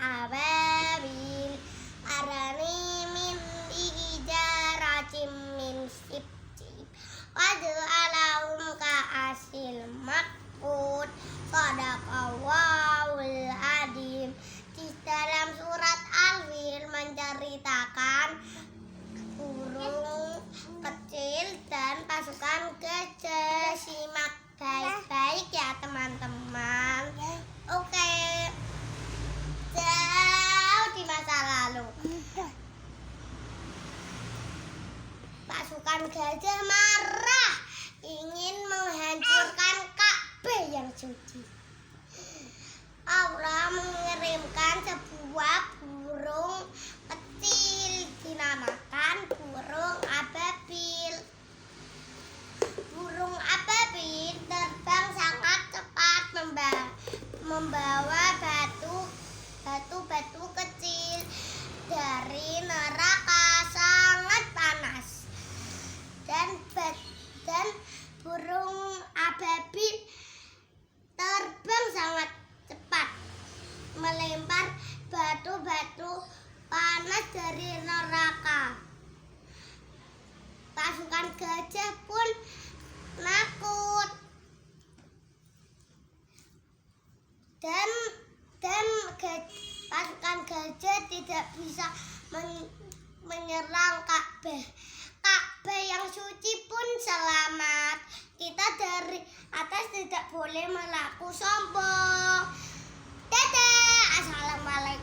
ababil arani min ijaratim min sibti waj'alahum ka'asil makut. Shadaqallahul adzim. Di dalam surat Al-Fil menceritakan burung kecil dan pasukan gajah. Simak baik-baik ya teman-teman. Oke, jauh di masa lalu pasukan gajah marah ingin menghancurkan Ka'bah yang suci. Allah mengirimkan sebuah burung kecil dinamakan burung ababil. Burung ababil terbang sangat cepat membawa batu-batu kecil dari neraka sangat panas. Dan burung ababil terbang sangat cepat melempar batu-batu panas dari neraka. Pasukan gajah pun takut dan pasukan gajah tidak bisa menyerang Ka'bah. Ka'bah yang suci pun selamat. Kita dari atas tidak boleh melaku sombong. Dadah, assalamualaikum.